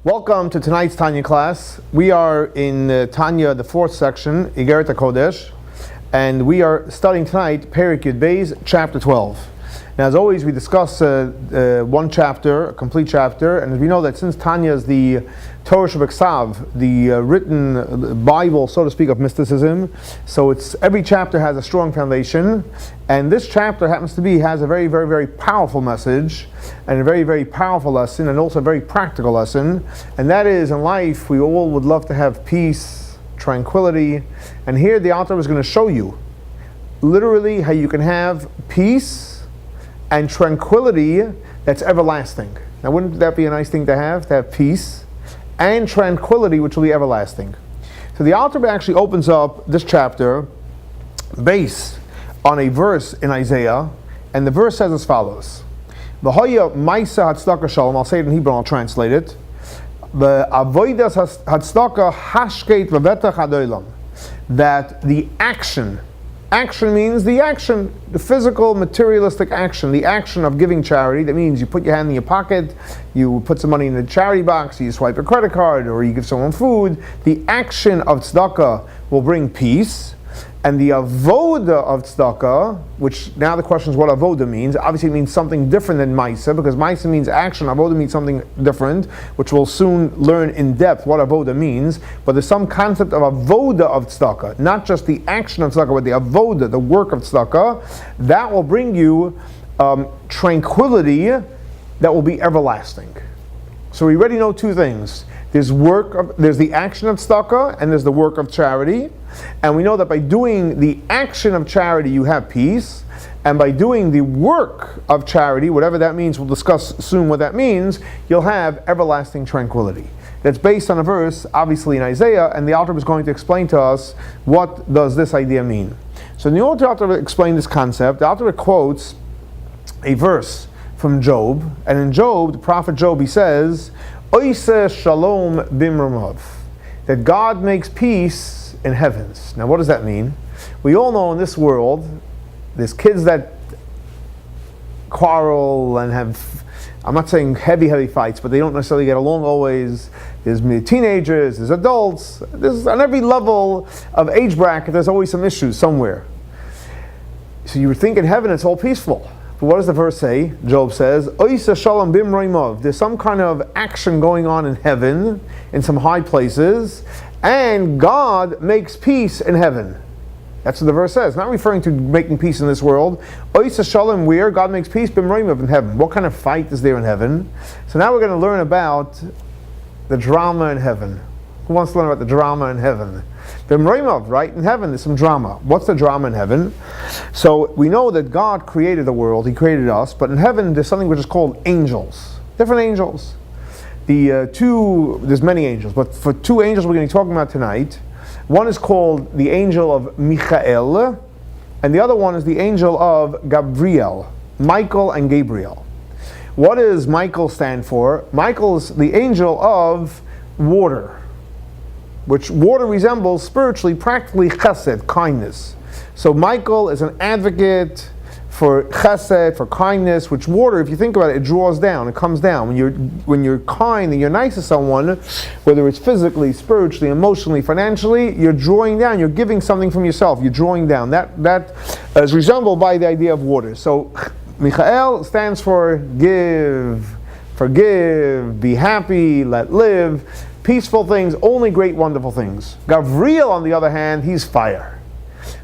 Welcome to tonight's Tanya class. We are in Tanya, the fourth section, Igeret Hakodesh, and we are studying tonight Perek Yud Beis, chapter 12. Now, as always, we discuss one chapter, a complete chapter, and we know that since Tanya is the Torah Shebeksav, the written Bible, so to speak, of mysticism, so every chapter has a strong foundation, and this chapter happens to has a very, very, very powerful message, and a very, very powerful lesson, and also a very practical lesson, and that is, in life, we all would love to have peace, tranquility, and here the Alter Rebbe is going to show you, literally, how you can have peace and tranquility that's everlasting. Now, wouldn't that be a nice thing to have peace and tranquility which will be everlasting? So the Alter Rebbe actually opens up this chapter based on a verse in Isaiah, and the verse says as follows: "Vaya, Maisa Hatzedaka Shalom." I'll say it in Hebrew, I'll translate it. "Avoda Hatzedaka Hashket ובטח עד that the action means the physical, materialistic action, the action of giving charity. That means you put your hand in your pocket, you put some money in the charity box, you swipe a credit card, or you give someone food. The action of tzedakah will bring peace. And the avoda of tzedakah, which now the question is what avoda means. Obviously it means something different than maisa, because maisa means action, avoda means something different, which we'll soon learn in depth what avoda means. But there's some concept of avoda of tzedakah, not just the action of tzedakah, but the avoda, the work of tzedakah, that will bring you tranquility that will be everlasting. So we already know two things. There's the action of tzedakah, and there's the work of charity. And we know that by doing the action of charity, you have peace. And by doing the work of charity, whatever that means, we'll discuss soon what that means, you'll have everlasting tranquility. That's based on a verse, obviously in Isaiah, and the Alter Rebbe is going to explain to us what does this idea mean. So in order to Alter Rebbe explain this concept, the Alter Rebbe quotes a verse from Job. And in Job, the prophet Job, he says, "Cesed Shalom Bimromiv," that God makes peace in heavens. Now, what does that mean? We all know in this world, there's kids that quarrel and have, I'm not saying heavy fights, but they don't necessarily get along always. There's teenagers, there's adults, there's on every level of age bracket, there's always some issues somewhere. So you would think in heaven it's all peaceful. But what does the verse say? Job says, "Cesed Shalom Bimromiv." There's some kind of action going on in heaven, in some high places, and God makes peace in heaven. That's what the verse says. Not referring to making peace in this world. Cesed Shalom, where God makes peace, Bimromiv, in heaven. What kind of fight is there in heaven? So now we're going to learn about the drama in heaven. Who wants to learn about the drama in heaven? במרומיו, right? In heaven there's some drama. What's the drama in heaven? So we know that God created the world, He created us, but in heaven there's something which is called angels. Different angels. There's many angels, but for two angels we're going to be talking about tonight. One is called the angel of Michoel, and the other one is the angel of Gabriel, Michoel and Gabriel. What does Michoel stand for? Michoel is the angel of water, which water resembles spiritually, practically Chesed, kindness. So Michoel is an advocate for Chesed, for kindness, which water, if you think about it, it draws down, it comes down. When you're kind and you're nice to someone, whether it's physically, spiritually, emotionally, financially, you're drawing down, you're giving something from yourself, you're drawing down. That is resembled by the idea of water. So Michoel stands for give, forgive, be happy, let live, peaceful things, only great, wonderful things. Gabriel, on the other hand, he's fire.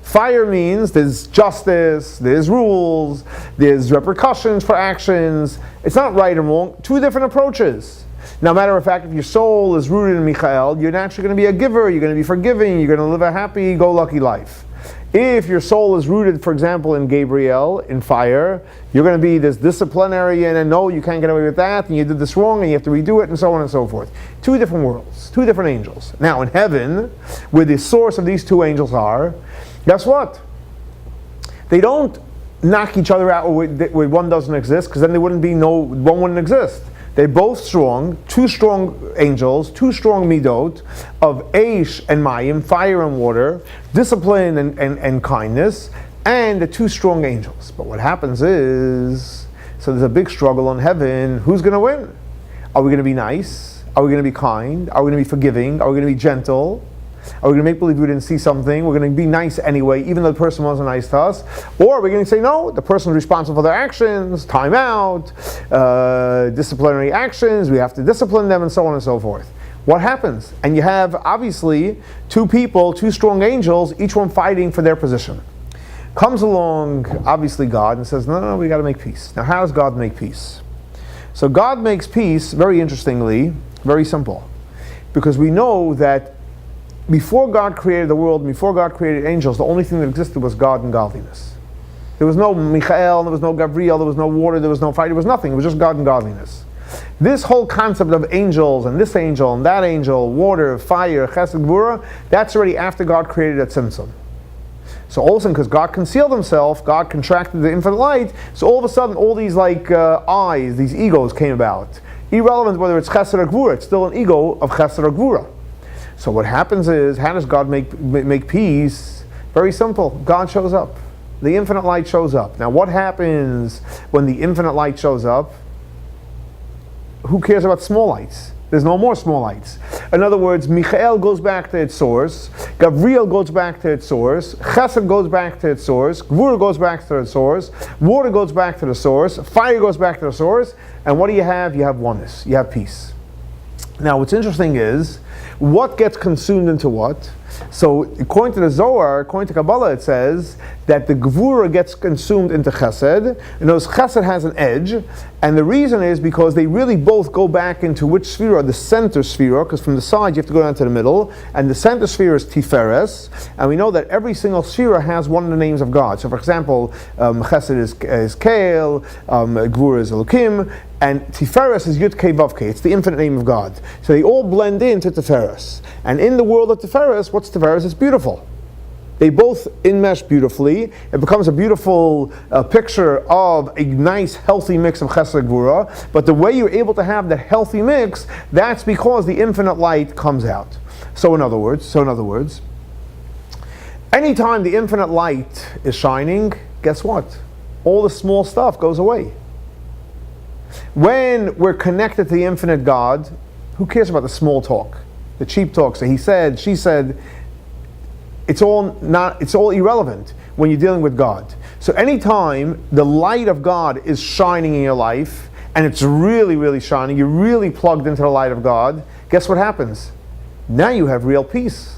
Fire means there's justice, there's rules, there's repercussions for actions. It's not right and wrong. Two different approaches. Now, matter of fact, if your soul is rooted in Michoel, you're naturally going to be a giver, you're going to be forgiving, you're going to live a happy-go-lucky life. If your soul is rooted, for example, in Gabriel, in fire, you're going to be this disciplinarian and no, you can't get away with that, and you did this wrong, and you have to redo it, and so on and so forth. Two different worlds, two different angels. Now, in heaven, where the source of these two angels are, guess what? They don't knock each other out where one doesn't exist, because then one wouldn't exist. They're both strong, two strong angels, two strong Midot of Eish and Mayim, fire and water, discipline and kindness, and the two strong angels. But what happens is, so there's a big struggle in heaven. Who's going to win? Are we going to be nice? Are we going to be kind? Are we going to be forgiving? Are we going to be gentle? Are we going to make believe we didn't see something? We're going to be nice anyway, even though the person wasn't nice to us? Or are we going to say, no, the person is responsible for their actions, time out, disciplinary actions, we have to discipline them, and so on and so forth? What happens? And you have, obviously, two people, two strong angels, each one fighting for their position. Comes along, obviously, God, and says, no, we got to make peace. Now, how does God make peace? So God makes peace, very interestingly, very simple. Because we know that before God created the world, before God created angels, the only thing that existed was God and godliness. There was no Michoel, there was no Gabriel, there was no water, there was no fire, there was nothing. It was just God and godliness. This whole concept of angels and this angel and that angel, water, fire, Chesed, Gevurah, that's already after God created at Tzimtzum. So all of a sudden, because God concealed himself, God contracted the infinite light, so all of a sudden all these eyes, these egos came about. Irrelevant whether it's Chesed or Gevurah, it's still an ego of Chesed or Gevurah. So what happens is, how does God make peace? Very simple. God shows up. The infinite light shows up. Now what happens when the infinite light shows up? Who cares about small lights? There's no more small lights. In other words, Michoel goes back to its source, Gabriel goes back to its source, Chesed goes back to its source, Gevura goes back to its source, water goes back to the source, fire goes back to the source, and what do you have? You have oneness. You have peace. Now what's interesting is, what gets consumed into what? So according to the Zohar, according to Kabbalah, it says that the Gevura gets consumed into Chesed, and those Chesed has an edge, and the reason is because they really both go back into which sphere? The center sphere, because from the side you have to go down to the middle, and the center sphere is Tiferet, and we know that every single sphere has one of the names of God. So for example, Chesed is Kael, Gevura is Elokim, and Tiferet is Yud Heh Vov Heh. It's the infinite name of God. So they all blend into Tiferet. And in the world of Tiferet, what's Tiferet? It's beautiful. They both enmesh beautifully. It becomes a beautiful picture of a nice, healthy mix of Chesed and Gevura. But the way you're able to have that healthy mix, that's because the infinite light comes out. So in other words, anytime the infinite light is shining, guess what? All the small stuff goes away. When we're connected to the infinite God, who cares about the small talk, the cheap talk? So he said, she said, it's all irrelevant when you're dealing with God. So anytime the light of God is shining in your life, and it's really, really shining, you're really plugged into the light of God, guess what happens? Now you have real peace.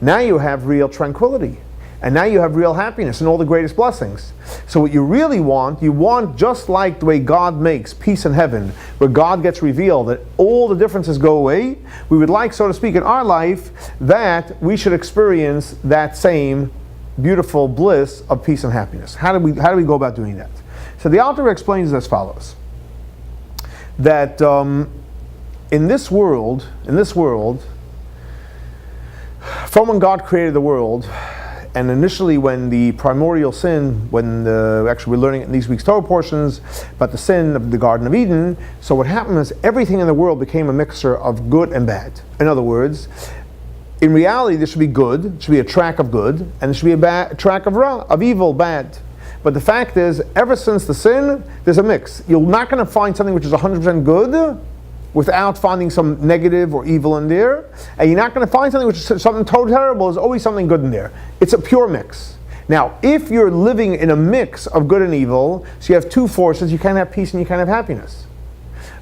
Now you have real tranquility. And now you have real happiness and all the greatest blessings. So what you really want, you want just like the way God makes peace in heaven, where God gets revealed, that all the differences go away. We would like, so to speak, in our life, that we should experience that same beautiful bliss of peace and happiness. How do we go about doing that? So the Alter Rebbe explains as follows, that in this world, from when God created the world, and initially when the primordial sin, actually we're learning in these week's Torah portions about the sin of the Garden of Eden, so what happened is everything in the world became a mixture of good and bad. In other words, in reality there should be good, there should be a track of good, and there should be a track of evil, bad. But the fact is, ever since the sin, there's a mix. You're not going to find something which is 100% good without finding some negative or evil in there, and you're not going to find something which is something totally terrible. There's always something good in there. It's a pure mix. Now, if you're living in a mix of good and evil, so you have two forces, you can't have peace and you can't have happiness.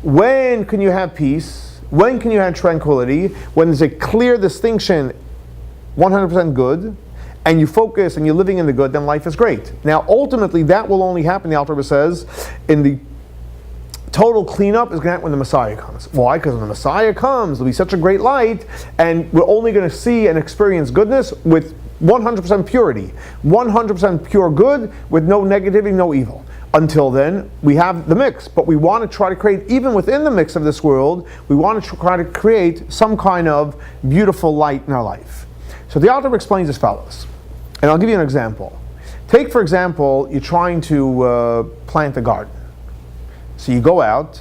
When can you have peace? When can you have tranquility? When there's a clear distinction, 100% good, and you focus and you're living in the good, then life is great. Now, ultimately, that will only happen, the Alter Rebbe says, in the total cleanup is going to happen when the Messiah comes. Why? Because when the Messiah comes, there'll be such a great light, and we're only going to see and experience goodness with 100% purity, 100% pure good with no negativity, no evil. Until then, we have the mix, but we want to try to create, even within the mix of this world, we want to try to create some kind of beautiful light in our life. So the Alter Rebbe explains as follows, and I'll give you an example. Take, for example, you're trying to plant a garden. So you go out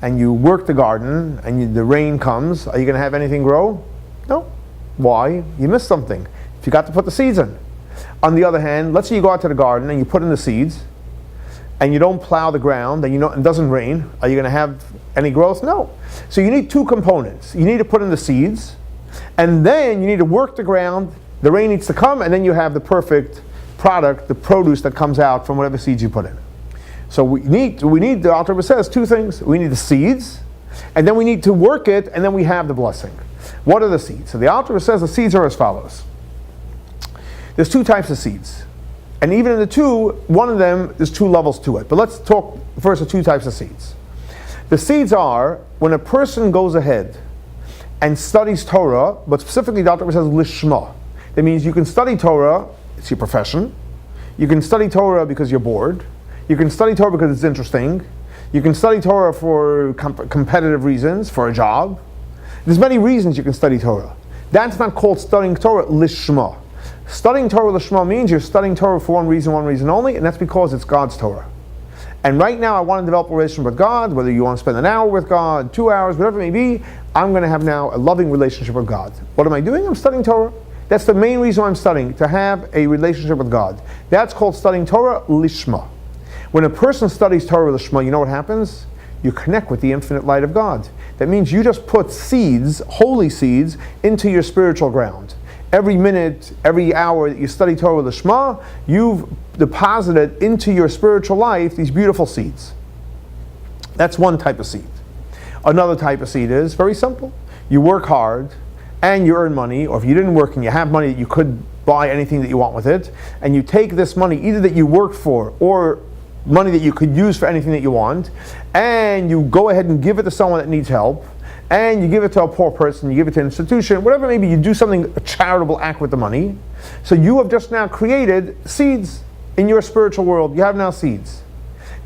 and you work the garden and the rain comes. Are you going to have anything grow? No. Why? You missed something. You got to put the seeds in. On the other hand, let's say you go out to the garden and you put in the seeds. and you don't plow the ground, and it doesn't rain, are you going to have any growth? No. So you need two components. You need to put in the seeds, and then you need to work the ground. The rain needs to come, and then you have the perfect product, the produce that comes out from whatever seeds you put in. So we need, the Alter Rebbe says two things. We need the seeds, and then we need to work it, and then we have the blessing. What are the seeds? So the Alter Rebbe says the seeds are as follows. There's two types of seeds. And even in the two, one of them, there's two levels to it. But let's talk first of two types of seeds. The seeds are when a person goes ahead and studies Torah, but specifically the Alter Rebbe says lishma. That means you can study Torah, it's your profession. You can study Torah because you're bored. You can study Torah because it's interesting. You can study Torah for competitive reasons, for a job. There's many reasons you can study Torah. That's not called studying Torah lishma. Studying Torah lishma means you're studying Torah for one reason only, and that's because it's God's Torah. And right now I want to develop a relationship with God, whether you want to spend an hour with God, 2 hours, whatever it may be, I'm going to have now a loving relationship with God. What am I doing? I'm studying Torah. That's the main reason why I'm studying, to have a relationship with God. That's called studying Torah lishma. When a person studies Torah lishma, you know what happens? You connect with the infinite light of God. That means you just put seeds, holy seeds, into your spiritual ground. Every minute, every hour that you study Torah Lishma, you've deposited into your spiritual life these beautiful seeds. That's one type of seed. Another type of seed is very simple. You work hard and you earn money, or if you didn't work and you have money, you could buy anything that you want with it, and you take this money either that you worked for or money that you could use for anything that you want, and you go ahead and give it to someone that needs help, and you give it to a poor person, you give it to an institution, whatever it may be, you do something, a charitable act with the money. So you have just now created seeds in your spiritual world. You have now seeds.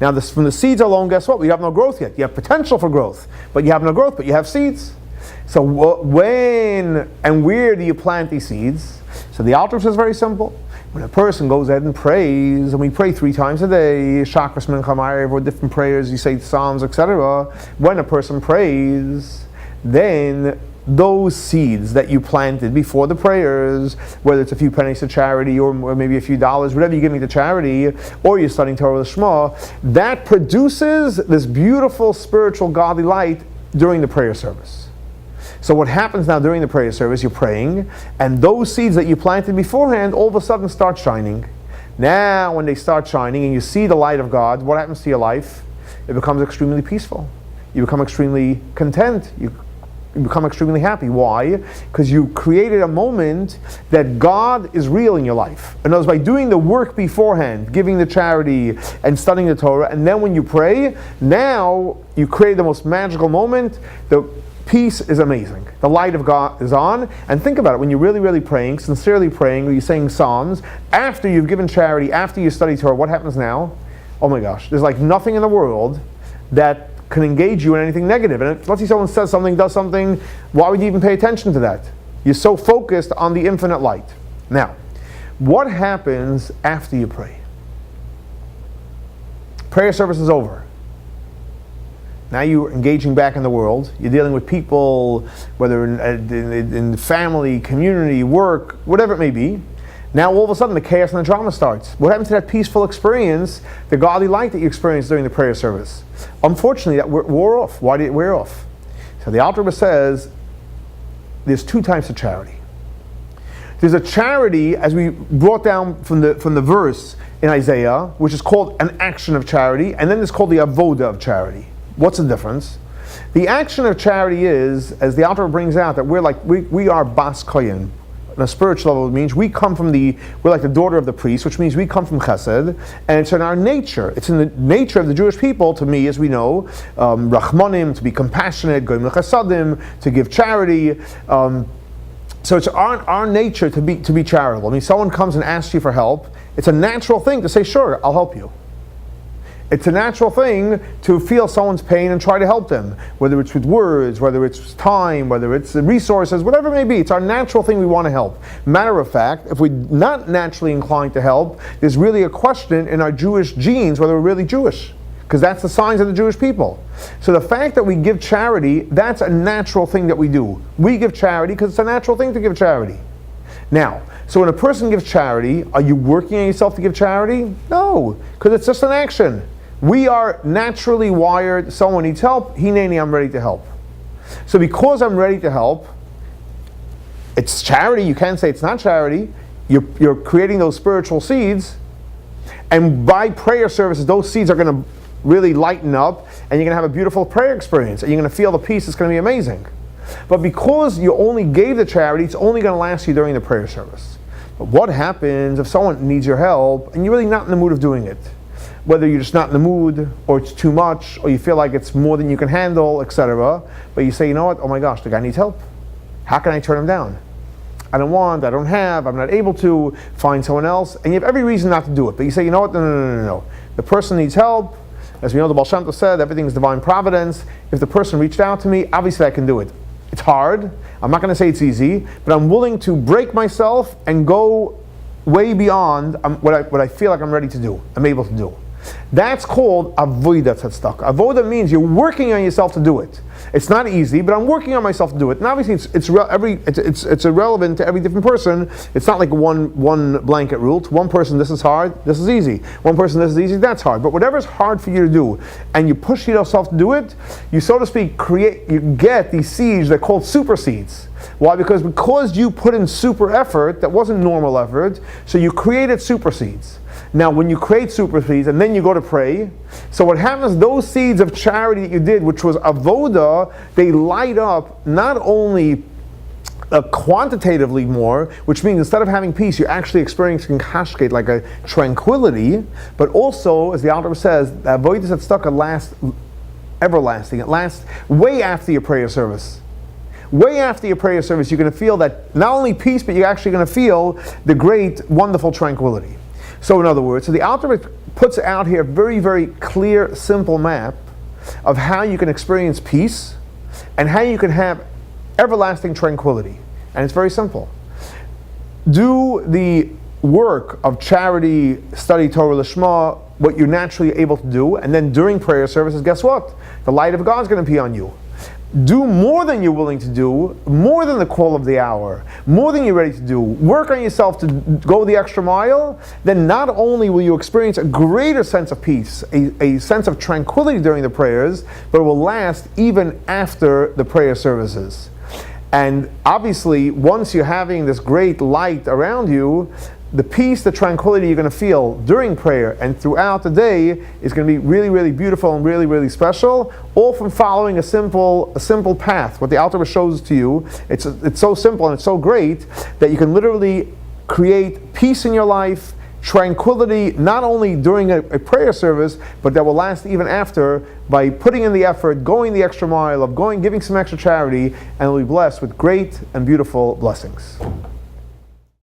Now from the seeds alone, guess what? You have no growth yet. You have potential for growth, but you have no growth, but you have seeds. So when and where do you plant these seeds? So the Alter says very simple. When a person goes ahead and prays, and we pray 3 times a day, Shachris, Mincha, Ma'ariv, or different prayers, you say Psalms, etc. When a person prays, then those seeds that you planted before the prayers, whether it's a few pennies to charity or maybe a few dollars, whatever you're giving to charity, or you're studying Torah Lishma, that produces this beautiful spiritual godly light during the prayer service. So what happens now during the prayer service, you're praying, and those seeds that you planted beforehand all of a sudden start shining. Now when they start shining and you see the light of God, what happens to your life? It becomes extremely peaceful. You become extremely content. You become extremely happy. Why? Because you created a moment that God is real in your life. In other words, by doing the work beforehand, giving the charity and studying the Torah, and then when you pray, now you create the most magical moment. The peace is amazing. The light of God is on. And think about it, when you're really, really praying, sincerely praying, or you're saying Psalms, after you've given charity, after you study Torah, what happens now? Oh my gosh, there's like nothing in the world that can engage you in anything negative. And let's say someone says something, does something, why would you even pay attention to that? You're so focused on the infinite light. Now, what happens after you pray? Prayer service is over. Now you're engaging back in the world. You're dealing with people, whether in family, community, work, whatever it may be. Now all of a sudden the chaos and the drama starts. What happens to that peaceful experience, the godly light that you experienced during the prayer service? Unfortunately, that wore off. Why did it wear off? So the Alter Rebbe says there's 2 types of charity. There's a charity, as we brought down from the verse in Isaiah, which is called an action of charity, and then it's called the Avoda of charity. What's the difference? The action of charity is, as the Alter Rebbe brings out, that we are Bas Koyin. On a spiritual level, it means we're like the daughter of the priest, which means we come from Chesed, and it's in our nature. It's in the nature of the Jewish people, to me, as we know, Rachmanim, to be compassionate, Goyim L'Chasadim, to give charity. So it's our nature to be charitable. I mean, someone comes and asks you for help, it's a natural thing to say, sure, I'll help you. It's a natural thing to feel someone's pain and try to help them, whether it's with words, whether it's time, whether it's resources, whatever it may be. It's our natural thing we want to help. Matter of fact, if we're not naturally inclined to help, there's really a question in our Jewish genes whether we're really Jewish, because that's the signs of the Jewish people. So the fact that we give charity, that's a natural thing that we do. We give charity because it's a natural thing to give charity. Now, so when a person gives charity, are you working on yourself to give charity? No, because it's just an action. We are naturally wired, someone needs help, hineni, I'm ready to help. So because I'm ready to help, it's charity, you can't say it's not charity. You're creating those spiritual seeds, and by prayer services, those seeds are going to really lighten up, and you're going to have a beautiful prayer experience, and you're going to feel the peace. It's going to be amazing. But because you only gave the charity, it's only going to last you during the prayer service. But what happens if someone needs your help, and you're really not in the mood of doing it? Whether you're just not in the mood, or it's too much, or you feel like it's more than you can handle, etc. But you say, you know what, oh my gosh, the guy needs help. How can I turn him down? I don't want, I don't have, I'm not able to, find someone else, and you have every reason not to do it. But you say, you know what, no. The person needs help. As we know, the Chap12 said, everything is divine providence. If the person reached out to me, obviously I can do it. It's hard. I'm not going to say it's easy, but I'm willing to break myself and go way beyond what I feel like I'm ready to do, I'm able to do. That's called Avoda, tzedakah. Avoda means you're working on yourself to do it. It's not easy, but I'm working on myself to do it. And obviously, it's irrelevant to every different person. It's not like one blanket rule. To one person, this is hard, this is easy. One person, this is easy, that's hard. But whatever's hard for you to do, and you push yourself to do it, you, so to speak, you get these seeds that are called super seeds. Why? Because you put in super effort that wasn't normal effort, so you created super seeds. Now, when you create super seeds and then you go to pray, so what happens, those seeds of charity that you did, which was avoda, they light up not only quantitatively more, which means instead of having peace, you're actually experiencing hashket, like a tranquility, but also, as the Alter Rebbe says, avodas tzedakah lasts everlasting. It lasts way after your prayer service. Way after your prayer service, you're going to feel that not only peace, but you're actually going to feel the great, wonderful tranquility. So in other words, the Alter Rebbe puts out here a very, very clear, simple map of how you can experience peace and how you can have everlasting tranquility. And it's very simple. Do the work of charity, study Torah Lishma, what you're naturally able to do, and then during prayer services, guess what? The light of God is going to be on you. Do more than you're willing to do, more than the call of the hour, more than you're ready to do. Work on yourself to go the extra mile. Then not only will you experience a greater sense of peace, a sense of tranquility during the prayers, but it will last even after the prayer services. And obviously, once you're having this great light around you, the peace, the tranquility you're going to feel during prayer and throughout the day is going to be really, really beautiful and really, really special, all from following a simple path. What the Alter Rebbe shows to you, it's so simple and it's so great that you can literally create peace in your life, tranquility, not only during a prayer service, but that will last even after, by putting in the effort, going the extra mile, of giving some extra charity, and will be blessed with great and beautiful blessings.